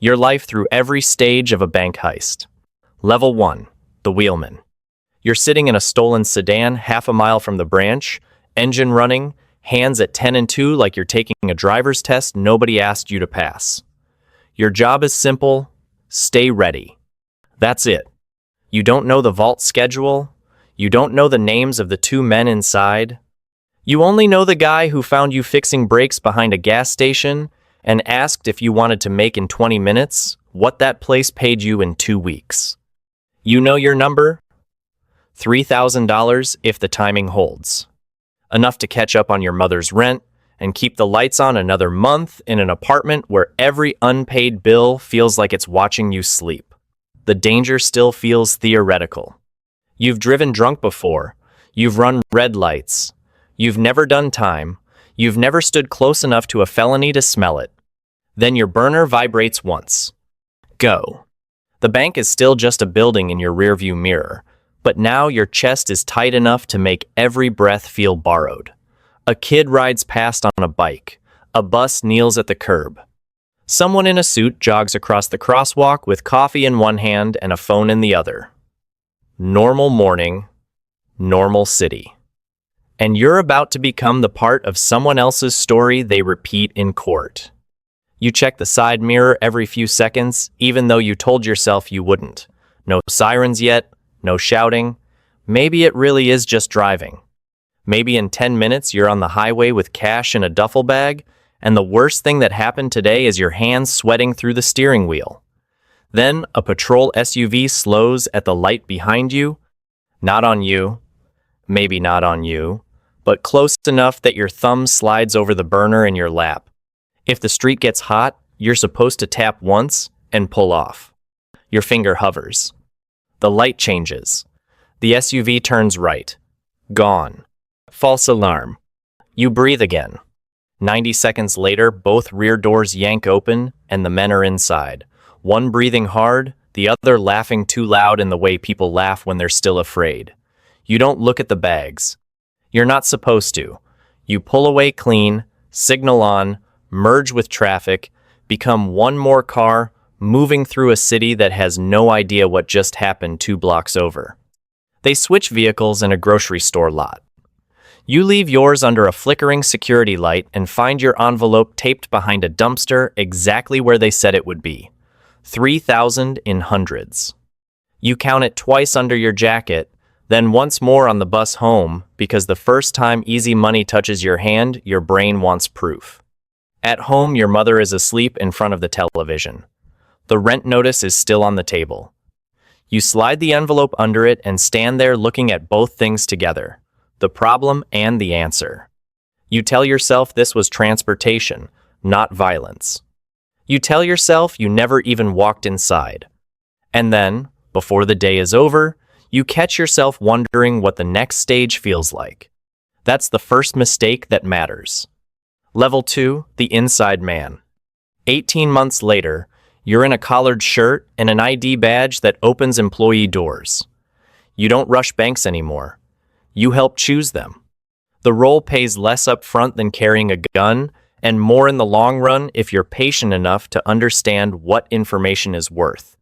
Your life through every stage of a bank heist. Level 1. The Wheelman. You're sitting in a stolen sedan half a mile from the branch, engine running, hands at 10 and 2 like you're taking a driver's test nobody asked you to pass. Your job is simple: stay ready. That's it. You don't know the vault schedule. You don't know the names of the two men inside. You only know the guy who found you fixing brakes behind a gas station and asked if you wanted to make in 20 minutes what that place paid you in 2 weeks. You know your number? $3,000 if the timing holds. Enough to catch up on your mother's rent and keep the lights on another month in an apartment where every unpaid bill feels like it's watching you sleep. The danger still feels theoretical. You've driven drunk before. You've run red lights. You've never done time. You've never stood close enough to a felony to smell it. Then your burner vibrates once. Go. The bank is still just a building in your rearview mirror, but now your chest is tight enough to make every breath feel borrowed. A kid rides past on a bike. A bus kneels at the curb. Someone in a suit jogs across the crosswalk with coffee in one hand and a phone in the other. Normal morning, normal city. And you're about to become the part of someone else's story they repeat in court. You check the side mirror every few seconds, even though you told yourself you wouldn't. No sirens yet, no shouting. Maybe it really is just driving. Maybe in 10 minutes you're on the highway with cash in a duffel bag, and the worst thing that happened today is your hands sweating through the steering wheel. Then a patrol SUV slows at the light behind you. Not on you. Maybe not on you. But close enough that your thumb slides over the burner in your lap. If the street gets hot, you're supposed to tap once and pull off. Your finger hovers. The light changes. The SUV turns right. Gone. False alarm. You breathe again. 90 seconds later, both rear doors yank open and the men are inside. One breathing hard, the other laughing too loud in the way people laugh when they're still afraid. You don't look at the bags. You're not supposed to. You pull away clean, signal on, merge with traffic, become one more car moving through a city that has no idea what just happened 2 blocks over. They switch vehicles in a grocery store lot. You leave yours under a flickering security light and find your envelope taped behind a dumpster exactly where they said it would be. 3,000 in hundreds. You count it twice under your jacket, then once more on the bus home, because the first time easy money touches your hand, your brain wants proof. At home, your mother is asleep in front of the television. The rent notice is still on the table. You slide the envelope under it and stand there looking at both things together, the problem and the answer. You tell yourself this was transportation, not violence. You tell yourself you never even walked inside. And then, before the day is over, you catch yourself wondering what the next stage feels like. That's the first mistake that matters. Level 2, the inside man. 18 months later, you're in a collared shirt and an ID badge that opens employee doors. You don't rush banks anymore. You help choose them. The role pays less up front than carrying a gun, and more in the long run if you're patient enough to understand what information is worth.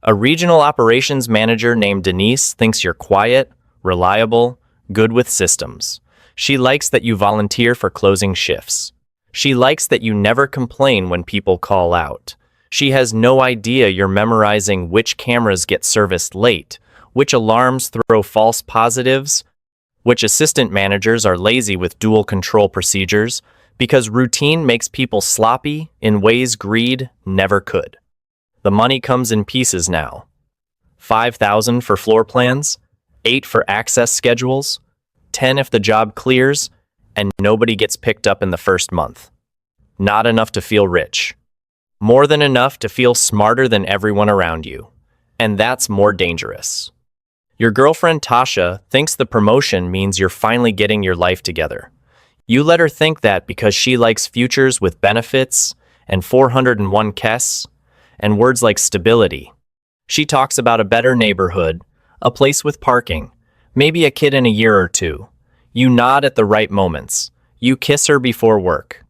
A regional operations manager named Denise thinks you're quiet, reliable, good with systems. She likes that you volunteer for closing shifts. She likes that you never complain when people call out. She has no idea you're memorizing which cameras get serviced late, which alarms throw false positives, which assistant managers are lazy with dual control procedures, because routine makes people sloppy in ways greed never could. The money comes in pieces now. 5,000 for floor plans, 8 for access schedules, 10 if the job clears, and nobody gets picked up in the first month. Not enough to feel rich. More than enough to feel smarter than everyone around you. And that's more dangerous. Your girlfriend Tasha thinks the promotion means you're finally getting your life together. You let her think that because she likes futures with benefits and 401 KES and words like stability. She talks about a better neighborhood, a place with parking, maybe a kid in a year or two. You nod at the right moments. You kiss her before work.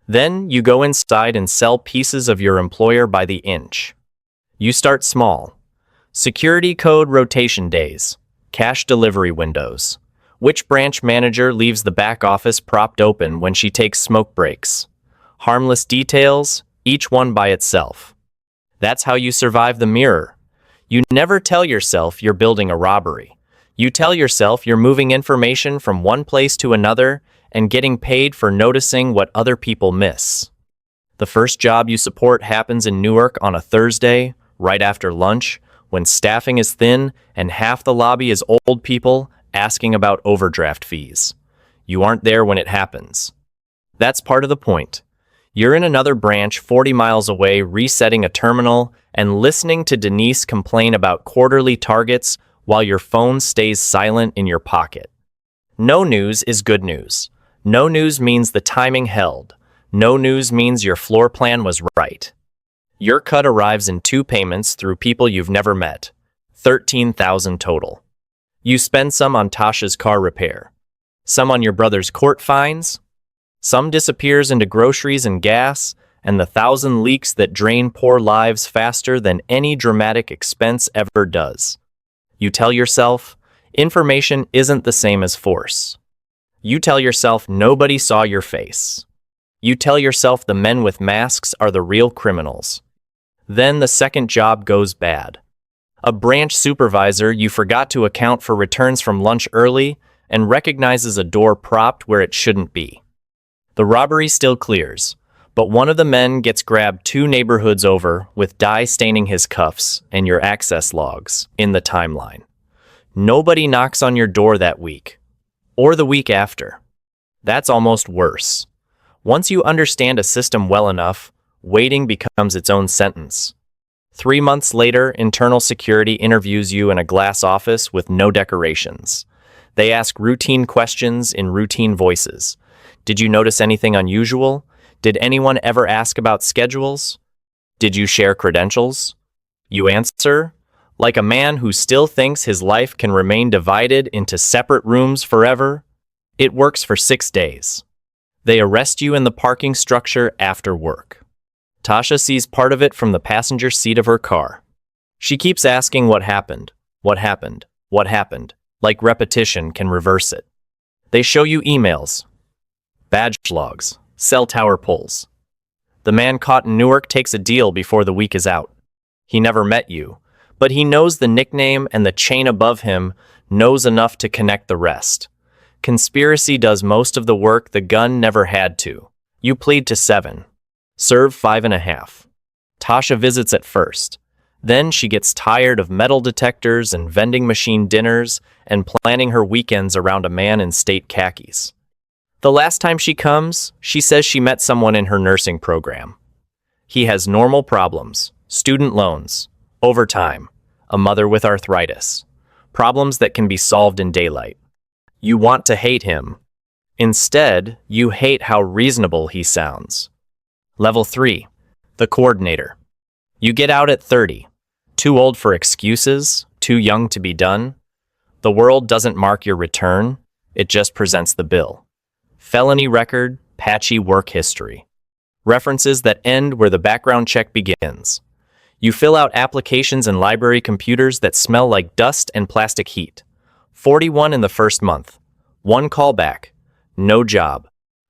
Then you go inside and sell pieces of your employer by the inch. You start small. Security code rotation days. Cash delivery windows. Which branch manager leaves the back office propped open when she takes smoke breaks? Harmless details, each one by itself. That's how you survive the mirror. You never tell yourself you're building a robbery. You tell yourself you're moving information from one place to another and getting paid for noticing what other people miss. The first job you support happens in Newark on a Thursday, right after lunch, when staffing is thin and half the lobby is old people asking about overdraft fees. You aren't there when it happens. That's part of the point. You're in another branch 40 miles away resetting a terminal and listening to Denise complain about quarterly targets while your phone stays silent in your pocket. No news is good news. No news means the timing held. No news means your floor plan was right. Your cut arrives in 2 payments through people you've never met. $13,000 total. You spend some on Tasha's car repair. Some on your brother's court fines. Some disappears into groceries and gas, and the 1,000 leaks that drain poor lives faster than any dramatic expense ever does. You tell yourself, information isn't the same as force. You tell yourself nobody saw your face. You tell yourself the men with masks are the real criminals. Then the second job goes bad. A branch supervisor you forgot to account for returns from lunch early and recognizes a door propped where it shouldn't be. The robbery still clears, but one of the men gets grabbed 2 neighborhoods over with dye staining his cuffs and your access logs in the timeline. Nobody knocks on your door that week. Or the week after. That's almost worse. Once you understand a system well enough, waiting becomes its own sentence. 3 months later, internal security interviews you in a glass office with no decorations. They ask routine questions in routine voices. Did you notice anything unusual? Did anyone ever ask about schedules? Did you share credentials? You answer, like a man who still thinks his life can remain divided into separate rooms forever. It works for 6 days. They arrest you in the parking structure after work. Tasha sees part of it from the passenger seat of her car. She keeps asking what happened, what happened, what happened, like repetition can reverse it. They show you emails, badge logs, cell tower polls. The man caught in Newark takes a deal before the week is out. He never met you, but he knows the nickname and the chain above him, knows enough to connect the rest. Conspiracy does most of the work the gun never had to. You plead to 7. Serve 5.5. Tasha visits at first. Then she gets tired of metal detectors and vending machine dinners and planning her weekends around a man in state khakis. The last time she comes, she says she met someone in her nursing program. He has normal problems, student loans, overtime, a mother with arthritis, problems that can be solved in daylight. You want to hate him. Instead, you hate how reasonable he sounds. Level 3. The coordinator. You get out at 30. Too old for excuses, too young to be done. The world doesn't mark your return, it just presents the bill. Felony record, patchy work history. References that end where the background check begins. You fill out applications in library computers that smell like dust and plastic heat. 41 in the first month. 1 callback. No job.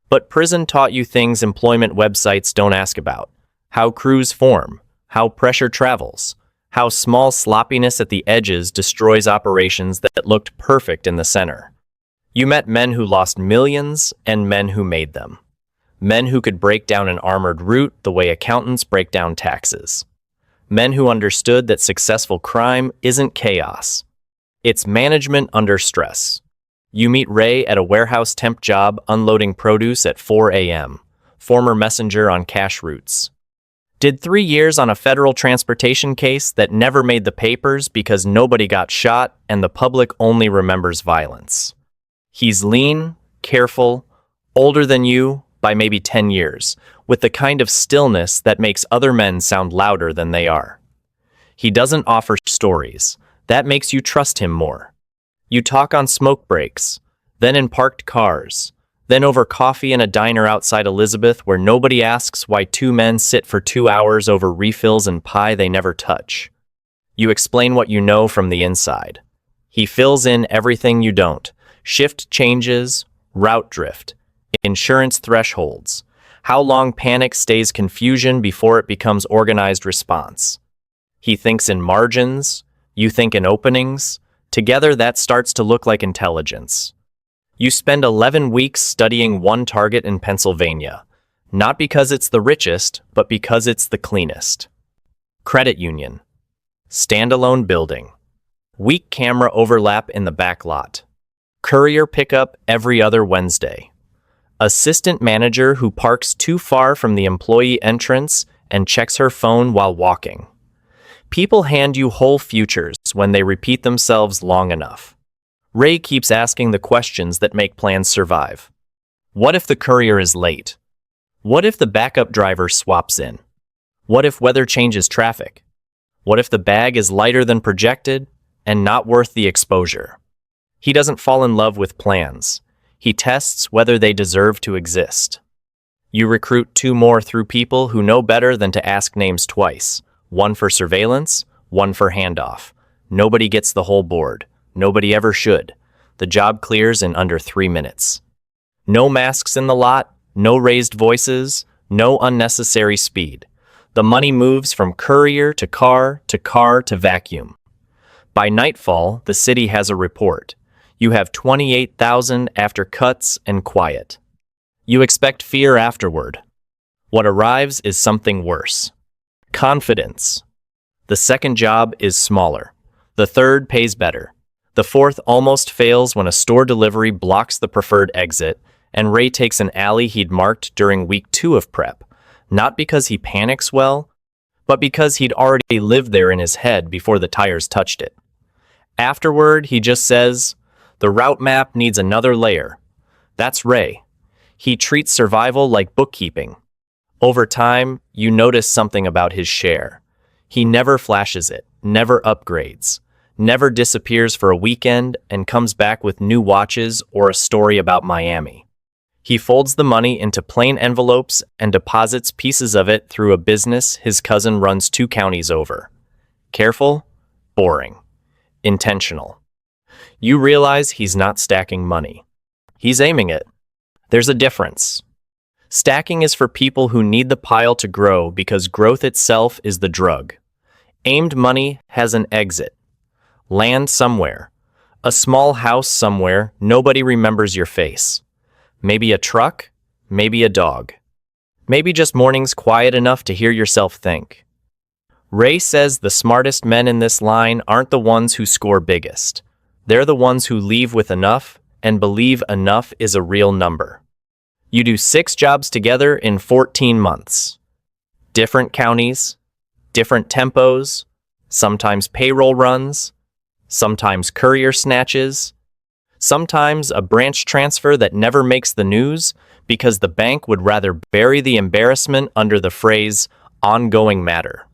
But prison taught you things employment websites don't ask about. How crews form. How pressure travels. How small sloppiness at the edges destroys operations that looked perfect in the center. You met men who lost millions and men who made them. Men who could break down an armored route the way accountants break down taxes. Men who understood that successful crime isn't chaos. It's management under stress. You meet Ray at a warehouse temp job unloading produce at 4 a.m., former messenger on cash routes. Did 3 years on a federal transportation case that never made the papers because nobody got shot and the public only remembers violence. He's lean, careful, older than you by maybe 10 years, with the kind of stillness that makes other men sound louder than they are. He doesn't offer stories. That makes you trust him more. You talk on smoke breaks, then in parked cars, Then over coffee in a diner outside Elizabeth where nobody asks why two men sit for 2 hours over refills and pie they never touch. You explain what you know from the inside. He fills in everything you don't. Shift changes, route drift, insurance thresholds, how long panic stays confusion before it becomes organized response. He thinks in margins, you think in openings. Together that starts to look like intelligence. You spend 11 weeks studying one target in Pennsylvania, not because it's the richest, but because it's the cleanest. Credit union. Standalone building. Weak camera overlap in the back lot. Courier pickup every other Wednesday. Assistant manager who parks too far from the employee entrance and checks her phone while walking. People hand you whole futures when they repeat themselves long enough. Ray keeps asking the questions that make plans survive. What if the courier is late? What if the backup driver swaps in? What if weather changes traffic? What if the bag is lighter than projected and not worth the exposure? He doesn't fall in love with plans. He tests whether they deserve to exist. You recruit two more through people who know better than to ask names twice. One for surveillance, one for handoff. Nobody gets the whole board. Nobody ever should. The job clears in under 3 minutes. No masks in the lot, no raised voices, no unnecessary speed. The money moves from courier to car to car to vacuum. By nightfall, the city has a report. You have 28,000 after cuts and quiet. You expect fear afterward. What arrives is something worse. Confidence. The second job is smaller. The third pays better. The fourth almost fails when a store delivery blocks the preferred exit, and Ray takes an alley he'd marked during week 2 of prep, not because he panics well, but because he'd already lived there in his head before the tires touched it. Afterward, he just says, "The route map needs another layer." That's Ray. He treats survival like bookkeeping. Over time, you notice something about his share. He never flashes it, never upgrades, never disappears for a weekend and comes back with new watches or a story about Miami. He folds the money into plain envelopes and deposits pieces of it through a business his cousin runs 2 counties over. Careful, boring, intentional. You realize he's not stacking money. He's aiming it. There's a difference. Stacking is for people who need the pile to grow because growth itself is the drug. Aimed money has an exit. Land somewhere. A small house somewhere nobody remembers your face. Maybe a truck, maybe a dog. Maybe just mornings quiet enough to hear yourself think. Ray says the smartest men in this line aren't the ones who score biggest. They're the ones who leave with enough and believe enough is a real number. You do 6 jobs together in 14 months. Different counties, different tempos, sometimes payroll runs, sometimes courier snatches, sometimes a branch transfer that never makes the news because the bank would rather bury the embarrassment under the phrase ongoing matter.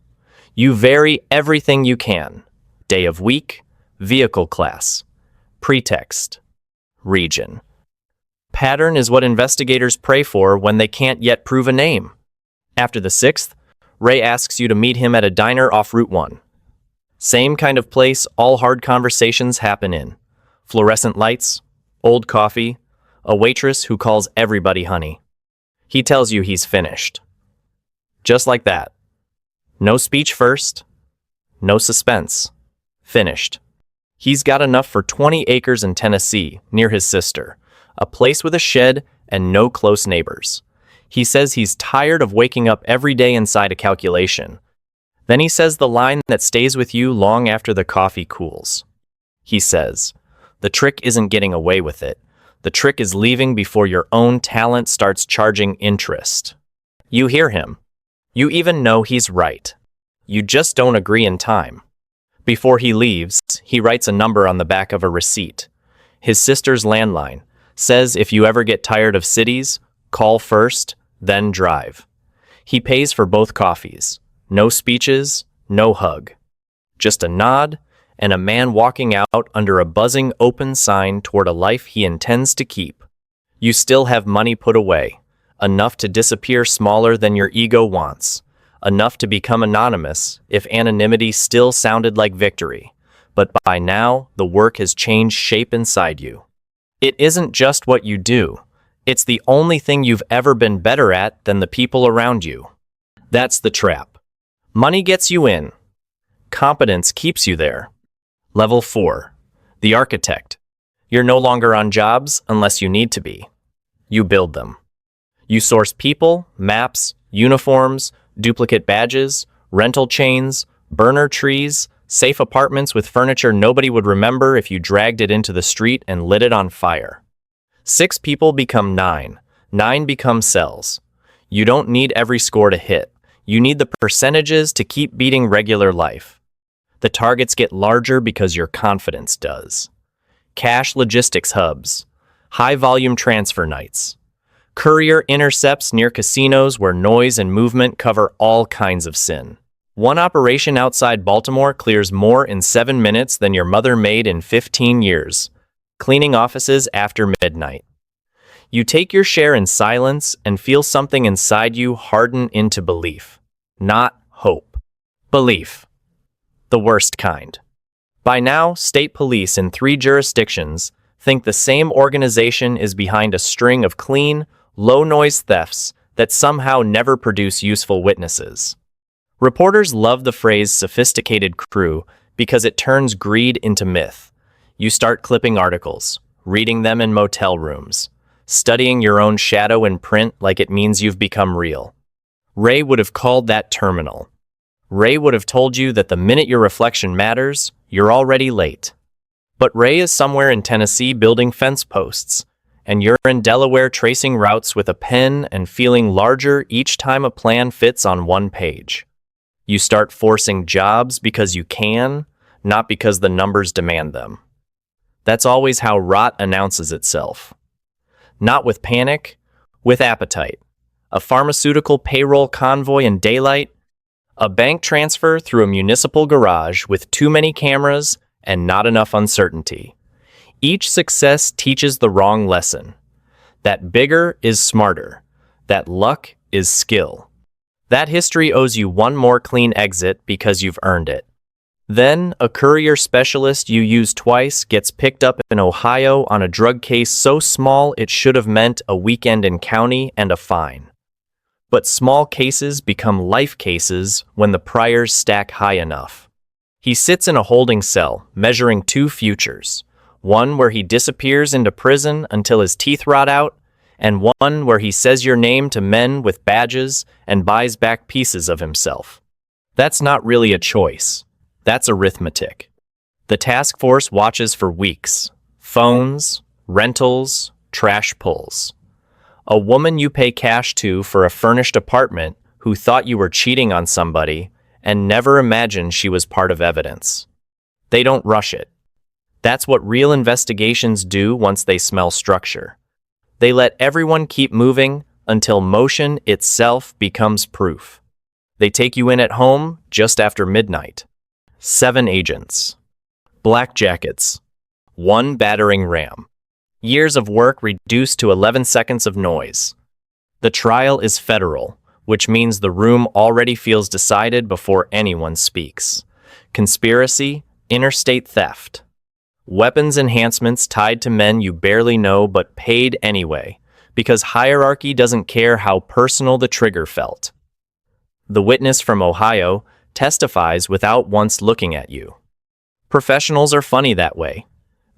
You vary everything you can. Day of week, vehicle class, pretext, region. Pattern is what investigators pray for when they can't yet prove a name. After the 6th, Ray asks you to meet him at a diner off Route 1. Same kind of place all hard conversations happen in. Fluorescent lights, old coffee, a waitress who calls everybody honey. He tells you he's finished. Just like that. No speech first, no suspense. Finished. He's got enough for 20 acres in Tennessee, near his sister. A place with a shed and no close neighbors. He says he's tired of waking up every day inside a calculation. Then he says the line that stays with you long after the coffee cools. He says, the trick isn't getting away with it. The trick is leaving before your own talent starts charging interest. You hear him. You even know he's right. You just don't agree in time. Before he leaves, he writes a number on the back of a receipt. His sister's landline. Says if you ever get tired of cities, call first, then drive. He pays for both coffees. No speeches, no hug. Just a nod and a man walking out under a buzzing open sign toward a life he intends to keep. You still have money put away, enough to disappear smaller than your ego wants, enough to become anonymous if anonymity still sounded like victory. But by now, the work has changed shape inside you. It isn't just what you do. It's the only thing you've ever been better at than the people around you. That's the trap. Money gets you in. Competence keeps you there. Level 4. The architect. You're no longer on jobs unless you need to be. You build them. You source people, maps, uniforms, duplicate badges, rental chains, burner trees, safe apartments with furniture nobody would remember if you dragged it into the street and lit it on fire. 6 people become 9. 9 become cells. You don't need every score to hit. You need the percentages to keep beating regular life. The targets get larger because your confidence does. Cash logistics hubs. High-volume transfer nights. Courier intercepts near casinos where noise and movement cover all kinds of sin. One operation outside Baltimore clears more in 7 minutes than your mother made in 15 years. Cleaning offices after midnight. You take your share in silence and feel something inside you harden into belief. Not hope. Belief. The worst kind. By now, state police in 3 jurisdictions think the same organization is behind a string of clean, low-noise thefts that somehow never produce useful witnesses. Reporters love the phrase sophisticated crew because it turns greed into myth. You start clipping articles, reading them in motel rooms, studying your own shadow in print like it means you've become real. Ray would have called that terminal. Ray would have told you that the minute your reflection matters, you're already late. But Ray is somewhere in Tennessee building fence posts, and you're in Delaware tracing routes with a pen and feeling larger each time a plan fits on one page. You start forcing jobs because you can, not because the numbers demand them. That's always how rot announces itself. Not with panic, with appetite. A pharmaceutical payroll convoy in daylight, a bank transfer through a municipal garage with too many cameras and not enough uncertainty. Each success teaches the wrong lesson. That bigger is smarter. That luck is skill. That history owes you one more clean exit because you've earned it. Then, a courier specialist you used twice gets picked up in Ohio on a drug case so small it should have meant a weekend in county and a fine. But small cases become life cases when the priors stack high enough. He sits in a holding cell, measuring 2 futures. One where he disappears into prison until his teeth rot out, and one where he says your name to men with badges and buys back pieces of himself. That's not really a choice. That's arithmetic. The task force watches for weeks. Phones, rentals, trash pulls. A woman you pay cash to for a furnished apartment who thought you were cheating on somebody and never imagined she was part of evidence. They don't rush it. That's what real investigations do once they smell structure. They let everyone keep moving until motion itself becomes proof. They take you in at home just after midnight. 7 agents. Black jackets. 1 battering ram. Years of work reduced to 11 seconds of noise. The trial is federal, which means the room already feels decided before anyone speaks. Conspiracy, interstate theft. Weapons enhancements tied to men you barely know but paid anyway, because hierarchy doesn't care how personal the trigger felt. The witness from Ohio testifies without once looking at you. Professionals are funny that way.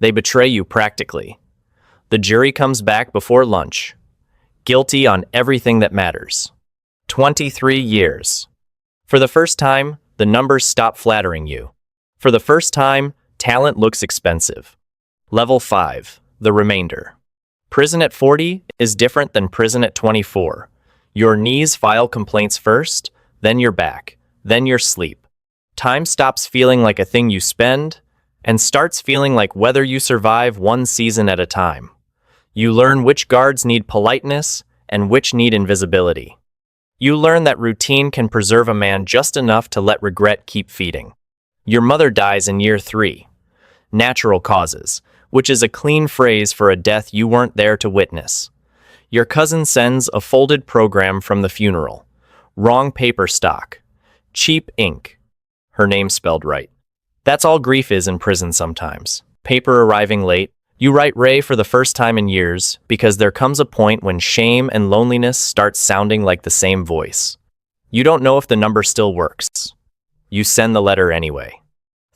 They betray you practically. The jury comes back before lunch. Guilty on everything that matters. 23 years. For the first time, the numbers stop flattering you. For the first time, talent looks expensive. Level 5. The remainder. Prison at 40 is different than prison at 24. Your knees file complaints first, then your back, then your sleep. Time stops feeling like a thing you spend and starts feeling like whether you survive one season at a time. You learn which guards need politeness and which need invisibility. You learn that routine can preserve a man just enough to let regret keep feeding. Your mother dies in year 3. Natural causes, which is a clean phrase for a death you weren't there to witness. Your cousin sends a folded program from the funeral. Wrong paper stock. Cheap ink. Her name spelled right. That's all grief is in prison sometimes. Paper arriving late. You write Ray for the first time in years because there comes a point when shame and loneliness start sounding like the same voice. You don't know if the number still works. You send the letter anyway.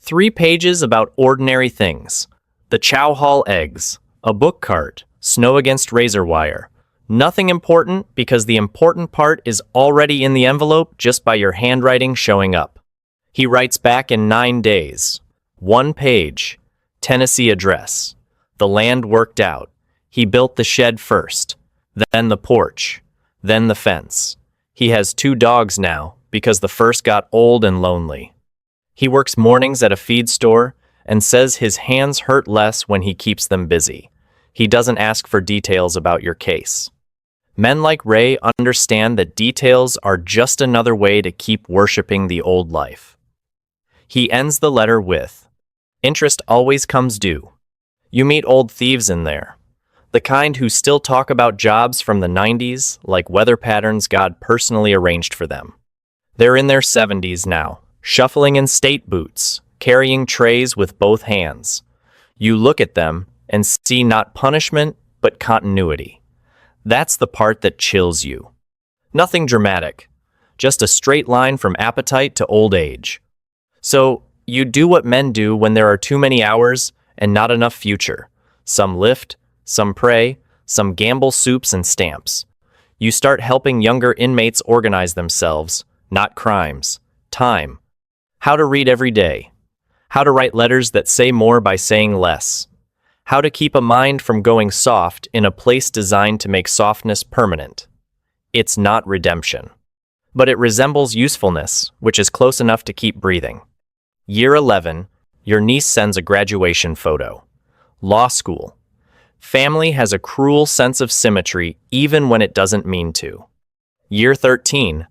3 pages about ordinary things. The Chow Hall eggs, a book cart, snow against razor wire. Nothing important because the important part is already in the envelope just by your handwriting showing up. He writes back in 9 days. 1 page. Tennessee address. The land worked out. He built the shed first, then the porch, then the fence. He has 2 dogs now because the first got old and lonely. He works mornings at a feed store and says his hands hurt less when he keeps them busy. He doesn't ask for details about your case. Men like Ray understand that details are just another way to keep worshiping the old life. He ends the letter with, "Interest always comes due." You meet old thieves in there. The kind who still talk about jobs from the 90s like weather patterns God personally arranged for them. They're in their 70s now, shuffling in state boots, carrying trays with both hands. You look at them and see not punishment, but continuity. That's the part that chills you. Nothing dramatic, just a straight line from appetite to old age. So, you do what men do when there are too many hours and not enough future. Some lift, some pray, some gamble soups and stamps. You start helping younger inmates organize themselves, not crimes, time. How to read every day. How to write letters that say more by saying less. How to keep a mind from going soft in a place designed to make softness permanent. It's not redemption. But it resembles usefulness, which is close enough to keep breathing. Year 11, your niece sends a graduation photo. Law school. Family has a cruel sense of symmetry even when it doesn't mean to. Year 13,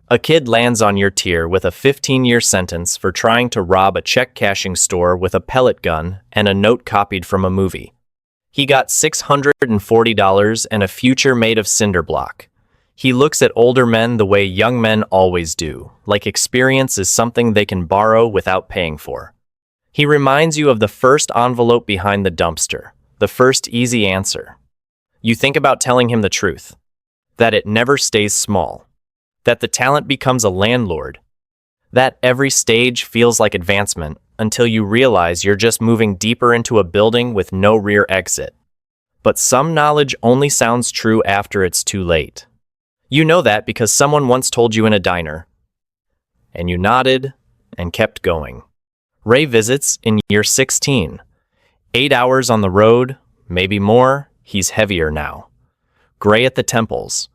a kid lands on your tier with a 15-year sentence for trying to rob a check-cashing store with a pellet gun and a note copied from a movie. He got $640 and a future made of cinder block. He looks at older men the way young men always do, like experience is something they can borrow without paying for. He reminds you of the first envelope behind the dumpster, the first easy answer. You think about telling him the truth, that it never stays small, that the talent becomes a landlord, that every stage feels like advancement until you realize you're just moving deeper into a building with no rear exit. But some knowledge only sounds true after it's too late. You know that because someone once told you in a diner, and you nodded and kept going. Ray visits in year 16. 8 hours on the road, maybe more, he's heavier now. Gray at the temples.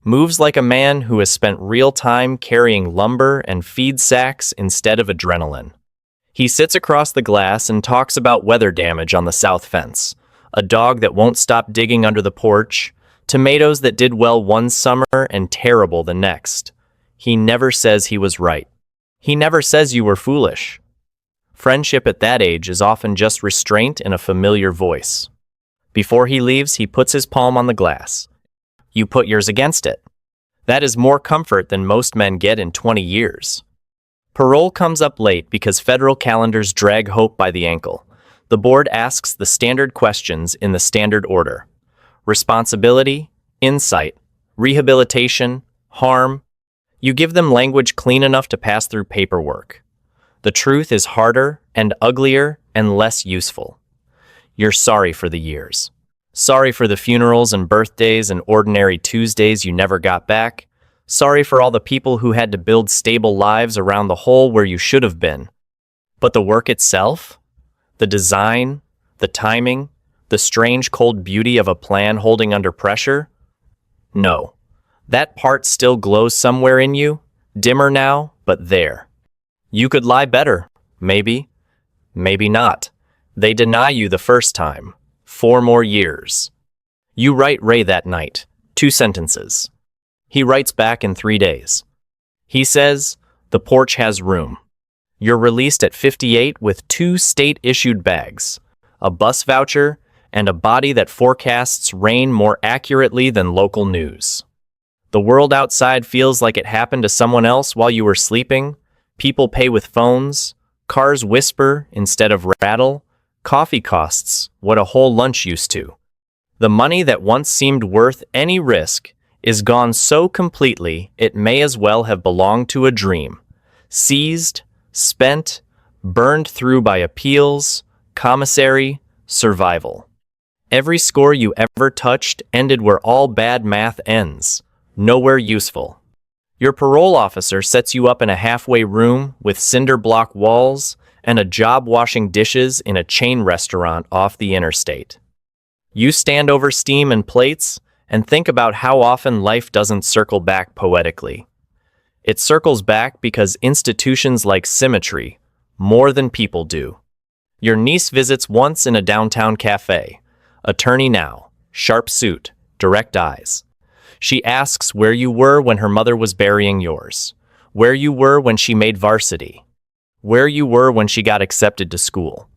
Moves like a man who has spent real time carrying lumber and feed sacks instead of adrenaline. He sits across the glass and talks about weather damage on the south fence, a dog that won't stop digging under the porch, tomatoes that did well one summer and terrible the next. He never says he was right. He never says you were foolish. Friendship at that age is often just restraint in a familiar voice. Before he leaves, he puts his palm on the glass. You put yours against it. That is more comfort than most men get in 20 years. Parole comes up late because federal calendars drag hope by the ankle. The board asks the standard questions in the standard order. Responsibility, insight, rehabilitation, harm. You give them language clean enough to pass through paperwork. The truth is harder and uglier and less useful. You're sorry for the years. Sorry for the funerals and birthdays and ordinary Tuesdays you never got back. Sorry for all the people who had to build stable lives around the hole where you should have been. But the work itself? The design? The timing? The strange cold beauty of a plan holding under pressure? No. That part still glows somewhere in you, dimmer now, but there. You could lie better, maybe. Maybe not. They deny you the first time. 4 more years. You write Ray that night. 2 sentences. He writes back in 3 days. He says, the porch has room. You're released at 58 with 2 state-issued bags, a bus voucher, and a body that forecasts rain more accurately than local news. The world outside feels like it happened to someone else while you were sleeping. People pay with phones, cars whisper instead of rattle, coffee costs what a whole lunch used to. The money that once seemed worth any risk is gone so completely it may as well have belonged to a dream. Seized, spent, burned through by appeals, commissary, survival. Every score you ever touched ended where all bad math ends, nowhere useful. Your parole officer sets you up in a halfway room with cinder block walls and a job washing dishes in a chain restaurant off the interstate. You stand over steam and plates and think about how often life doesn't circle back poetically. It circles back because institutions like symmetry more than people do. Your niece visits once in a downtown cafe. Attorney now, sharp suit, direct eyes. She asks where you were when her mother was burying yours, where you were when she made varsity, where you were when she got accepted to school.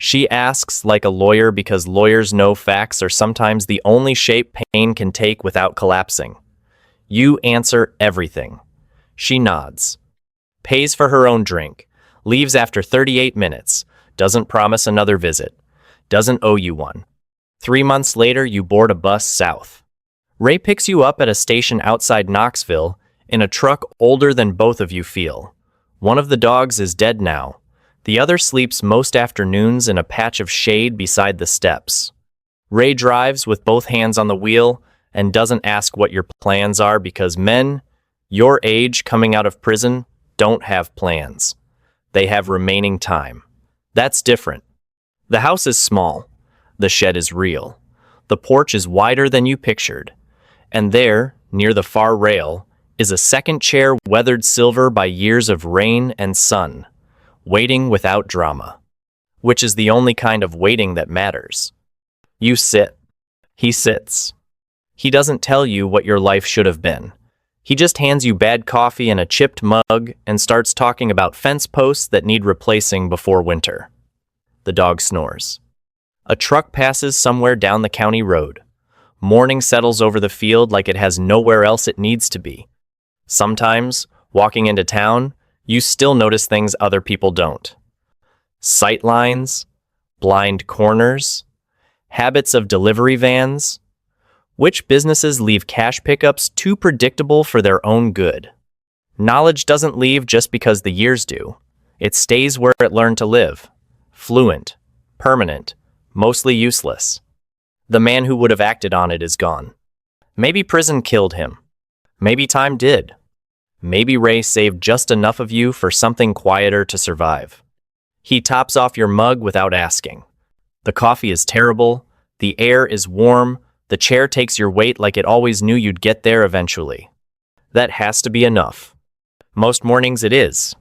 She asks like a lawyer because lawyers know facts are sometimes the only shape pain can take without collapsing. You answer everything. She nods, pays for her own drink, leaves after 38 minutes, doesn't promise another visit, doesn't owe you one. 3 months later, you board a bus south. Ray picks you up at a station outside Knoxville in a truck older than both of you feel. One of the dogs is dead now. The other sleeps most afternoons in a patch of shade beside the steps. Ray drives with both hands on the wheel and doesn't ask what your plans are because men, your age coming out of prison, don't have plans. They have remaining time. That's different. The house is small. The shed is real. The porch is wider than you pictured. And there, near the far rail, is a second chair weathered silver by years of rain and sun, waiting without drama, which is the only kind of waiting that matters. You sit. He sits. He doesn't tell you what your life should have been. He just hands you bad coffee and a chipped mug and starts talking about fence posts that need replacing before winter. The dog snores. A truck passes somewhere down the county road. Morning settles over the field like it has nowhere else it needs to be. Sometimes, walking into town, you still notice things other people don't. Sight lines, blind corners, habits of delivery vans. Which businesses leave cash pickups too predictable for their own good? Knowledge doesn't leave just because the years do. It stays where it learned to live. Fluent, permanent, mostly useless. The man who would have acted on it is gone. Maybe prison killed him. Maybe time did. Maybe Ray saved just enough of you for something quieter to survive. He tops off your mug without asking. The coffee is terrible. The air is warm. The chair takes your weight like it always knew you'd get there eventually. That has to be enough. Most mornings it is.